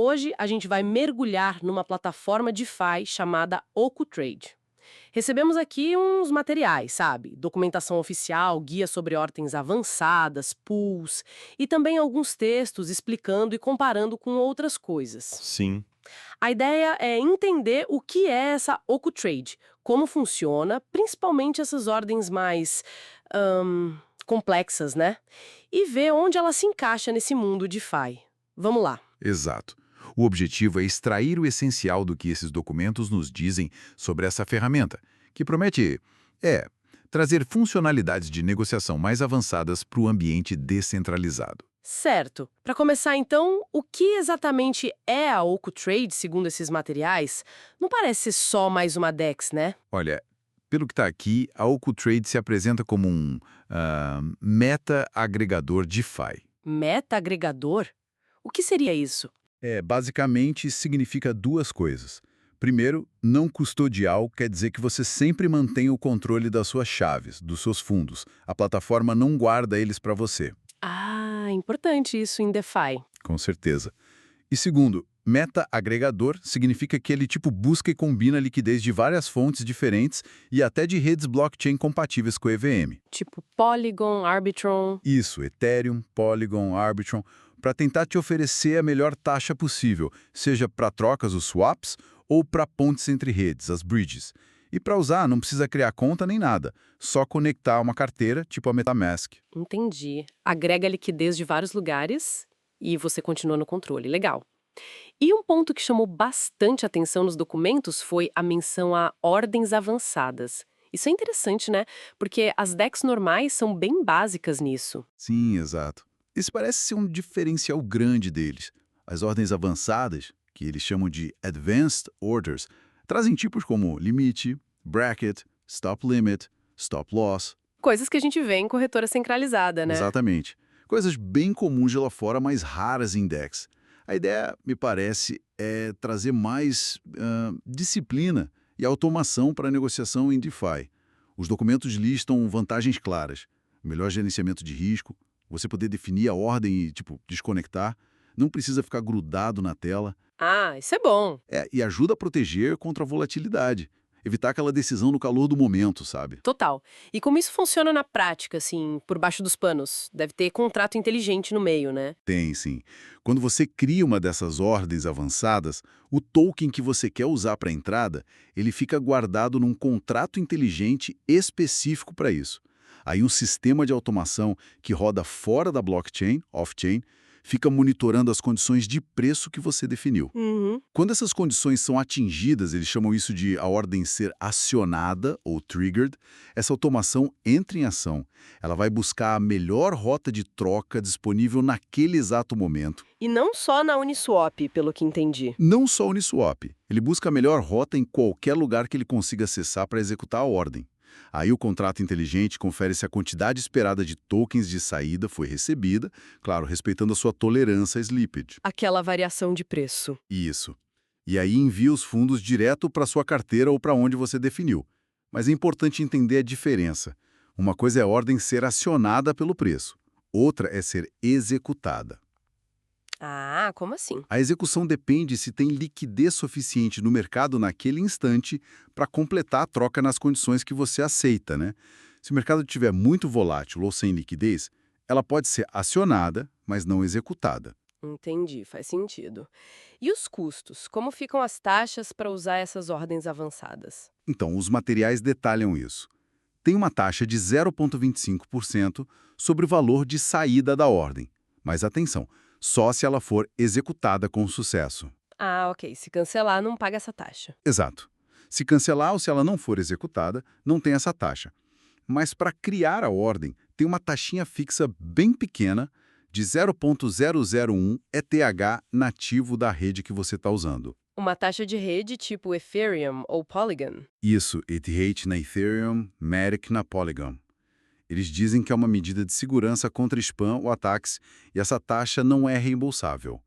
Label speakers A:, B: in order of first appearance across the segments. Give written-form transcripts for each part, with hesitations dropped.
A: Hoje a gente vai mergulhar numa plataforma DeFi chamada OcuTrade. Recebemos aqui uns materiais, sabe? Documentação oficial, guia sobre ordens avançadas, pools e também alguns textos explicando e comparando com outras coisas.
B: Sim.
A: A ideia é entender o que é essa OcuTrade, como funciona, principalmente essas ordens mais complexas, né? E ver onde ela se encaixa nesse mundo DeFi. Vamos lá.
C: Exato. O objetivo é extrair o essencial do que esses documentos nos dizem sobre essa ferramenta, que promete, trazer funcionalidades de negociação mais avançadas para o ambiente descentralizado.
A: Certo. Para começar, então, o que exatamente é a OcuTrade, segundo esses materiais? Não parece ser só mais uma DEX, né?
C: Olha, pelo que está aqui, a OcuTrade se apresenta como um meta-agregador DeFi.
A: Meta-agregador? O que seria isso?
C: Basicamente significa duas coisas. Primeiro, não custodial quer dizer que você sempre mantém o controle das suas chaves, dos seus fundos. A plataforma não guarda eles para você.
A: Ah, importante isso em DeFi.
C: Com certeza. E segundo, meta-agregador significa que ele busca e combina a liquidez de várias fontes diferentes e até de redes blockchain compatíveis com o EVM.
A: Tipo Polygon, Arbitrum.
C: Isso, Ethereum, Polygon, Arbitrum, para tentar te oferecer a melhor taxa possível, seja para trocas, os swaps, ou para pontes entre redes, as bridges. E para usar, não precisa criar conta nem nada, só conectar uma carteira, tipo a MetaMask.
A: Entendi. Agrega liquidez de vários lugares e você continua no controle. Legal. E um ponto que chamou bastante atenção nos documentos foi a menção a ordens avançadas. Isso é interessante, né? Porque as DEX normais são bem básicas nisso.
C: Sim, exato. Esse parece ser um diferencial grande deles. As ordens avançadas, que eles chamam de Advanced Orders, trazem tipos como limite, bracket, stop limit, stop loss.
A: Coisas que a gente vê em corretora centralizada, né?
C: Exatamente. Coisas bem comuns de lá fora, mas raras em DEX. A ideia, me parece, é trazer mais disciplina e automação para a negociação em DeFi. Os documentos listam vantagens claras, melhor gerenciamento de risco, você poder definir a ordem e, desconectar, não precisa ficar grudado na tela,
A: Ah, isso é bom.
C: e ajuda a proteger contra a volatilidade, evitar aquela decisão no calor do momento, sabe?
A: Total. E como isso funciona na prática, assim, por baixo dos panos? Deve ter contrato inteligente no meio, né?
C: Tem, sim. Quando você cria uma dessas ordens avançadas, o token que você quer usar para a entrada, ele fica guardado num contrato inteligente específico para isso. Aí um sistema de automação que roda fora da blockchain, off-chain, fica monitorando as condições de preço que você definiu.
A: Uhum.
C: Quando essas condições são atingidas, eles chamam isso de a ordem ser acionada ou triggered, essa automação entra em ação. Ela vai buscar a melhor rota de troca disponível naquele exato momento.
A: E não só na Uniswap, pelo que entendi.
C: Não só o Uniswap, ele busca a melhor rota em qualquer lugar que ele consiga acessar para executar a ordem. Aí o contrato inteligente confere se a quantidade esperada de tokens de saída foi recebida, claro, respeitando a sua tolerância a slippage.
A: Aquela variação de preço.
C: Isso. E aí envia os fundos direto para sua carteira ou para onde você definiu. Mas é importante entender a diferença. Uma coisa é a ordem ser acionada pelo preço, outra é ser executada.
A: Ah, como assim?
C: A execução depende se tem liquidez suficiente no mercado naquele instante para completar a troca nas condições que você aceita, né? Se o mercado estiver muito volátil ou sem liquidez, ela pode ser acionada, mas não executada.
A: Entendi, faz sentido. E os custos? Como ficam as taxas para usar essas ordens avançadas?
C: Então, os materiais detalham isso. Tem uma taxa de 0,25% sobre o valor de saída da ordem. Mas atenção, só se ela for executada com sucesso.
A: Ah, ok. Se cancelar, não paga essa taxa.
C: Exato. Se cancelar ou se ela não for executada, não tem essa taxa. Mas para criar a ordem, tem uma taxinha fixa bem pequena de 0,001 ETH nativo da rede que você está usando.
A: Uma taxa de rede tipo Ethereum ou Polygon.
C: Isso, ETH na Ethereum, Matic na Polygon. Eles dizem que é uma medida de segurança contra spam ou ataques e essa taxa não é reembolsável.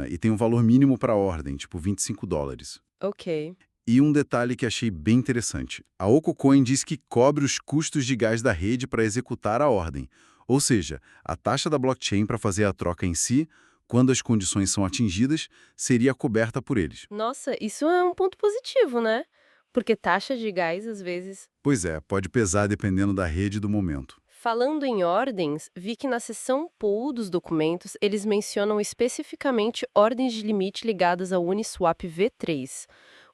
C: E tem um valor mínimo para a ordem, tipo $25.
A: Ok.
C: E um detalhe que achei bem interessante. A OcuCoin diz que cobre os custos de gás da rede para executar a ordem. Ou seja, a taxa da blockchain para fazer a troca em si quando as condições são atingidas, seria coberta por eles.
A: Nossa, isso é um ponto positivo, né? Porque taxa de gás, às vezes.
C: Pois é, pode pesar dependendo da rede do momento.
A: Falando em ordens, vi que na seção pool dos documentos eles mencionam especificamente ordens de limite ligadas ao Uniswap V3.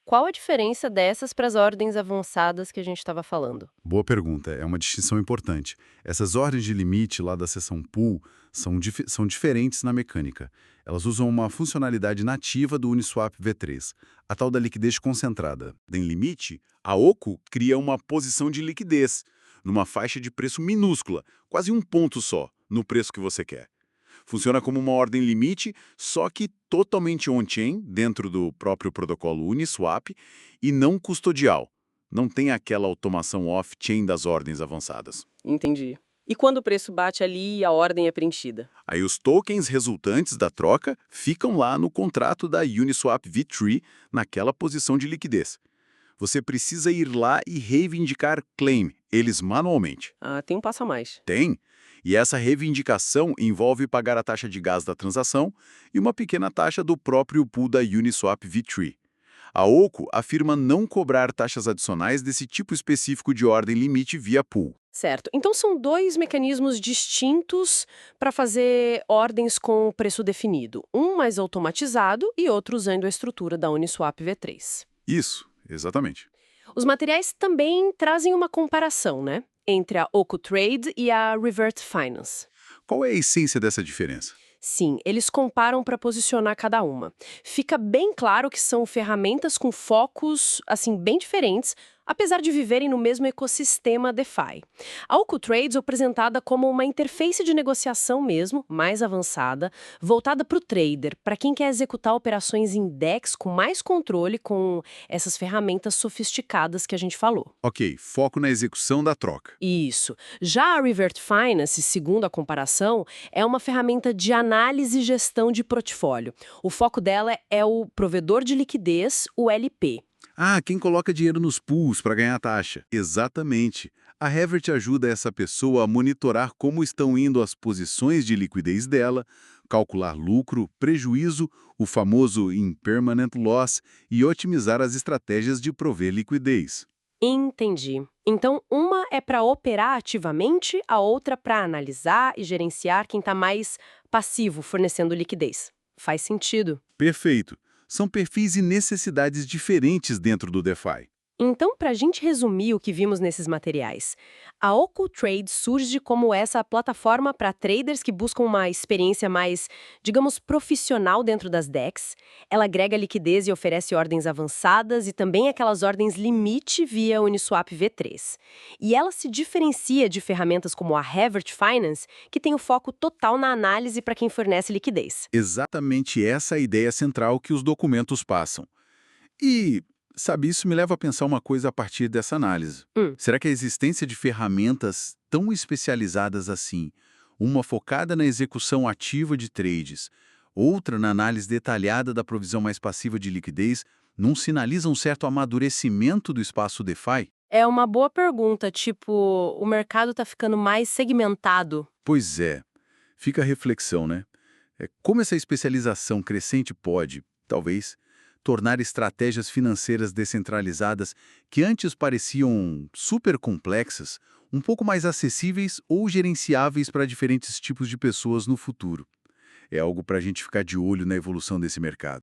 A: Qual a diferença dessas para as ordens avançadas que a gente estava falando?
C: Boa pergunta, é uma distinção importante. Essas ordens de limite lá da seção pool são diferentes na mecânica. Elas usam uma funcionalidade nativa do Uniswap V3, a tal da liquidez concentrada. Em limite, a OCO cria uma posição de liquidez, numa faixa de preço minúscula, quase um ponto só, no preço que você quer. Funciona como uma ordem limite, só que totalmente on-chain, dentro do próprio protocolo Uniswap, e não custodial. Não tem aquela automação off-chain das ordens avançadas.
A: Entendi. E quando o preço bate ali e a ordem é preenchida?
C: Aí os tokens resultantes da troca ficam lá no contrato da Uniswap V3, naquela posição de liquidez. Você precisa ir lá e reivindicar claim, eles manualmente.
A: Ah, tem um passo a mais.
C: Tem. E essa reivindicação envolve pagar a taxa de gás da transação e uma pequena taxa do próprio pool da Uniswap V3. A OCO afirma não cobrar taxas adicionais desse tipo específico de ordem limite via pool.
A: Certo. Então são dois mecanismos distintos para fazer ordens com preço definido. Um mais automatizado e outro usando a estrutura da Uniswap V3.
C: Isso, exatamente.
A: Os materiais também trazem uma comparação, né? Entre a OcuTrade e a Revert Finance.
C: Qual é a essência dessa diferença?
A: Sim, eles comparam para posicionar cada uma. Fica bem claro que são ferramentas com focos, assim, bem diferentes, apesar de viverem no mesmo ecossistema DeFi. A OcuTrade é apresentada como uma interface de negociação mesmo, mais avançada, voltada para o trader, para quem quer executar operações em DEX com mais controle com essas ferramentas sofisticadas que a gente falou.
C: Ok, foco na execução da troca.
A: Isso. Já a Revert Finance, segundo a comparação, é uma ferramenta de análise e gestão de portfólio. O foco dela é o provedor de liquidez, o LP.
C: Ah, quem coloca dinheiro nos pools para ganhar taxa. Exatamente. A Revert ajuda essa pessoa a monitorar como estão indo as posições de liquidez dela, calcular lucro, prejuízo, o famoso impermanent loss e otimizar as estratégias de prover liquidez.
A: Entendi. Então, uma é para operar ativamente, a outra para analisar e gerenciar quem está mais passivo, fornecendo liquidez. Faz sentido.
C: Perfeito. São perfis e necessidades diferentes dentro do DeFi.
A: Então, para a gente resumir o que vimos nesses materiais, a OcuTrade surge como essa plataforma para traders que buscam uma experiência mais, digamos, profissional dentro das DEX. Ela agrega liquidez e oferece ordens avançadas e também aquelas ordens limite via Uniswap V3. E ela se diferencia de ferramentas como a Revert Finance, que tem o foco total na análise para quem fornece liquidez.
C: Exatamente essa é a ideia central que os documentos passam. E, sabe, isso me leva a pensar uma coisa a partir dessa análise. Será que a existência de ferramentas tão especializadas assim, uma focada na execução ativa de trades, outra na análise detalhada da provisão mais passiva de liquidez, não sinaliza um certo amadurecimento do espaço DeFi?
A: É uma boa pergunta, tipo, o mercado está ficando mais segmentado.
C: Pois é. Fica a reflexão, né? Como essa especialização crescente pode, talvez, tornar estratégias financeiras descentralizadas que antes pareciam super complexas, um pouco mais acessíveis ou gerenciáveis para diferentes tipos de pessoas no futuro. É algo para a gente ficar de olho na evolução desse mercado.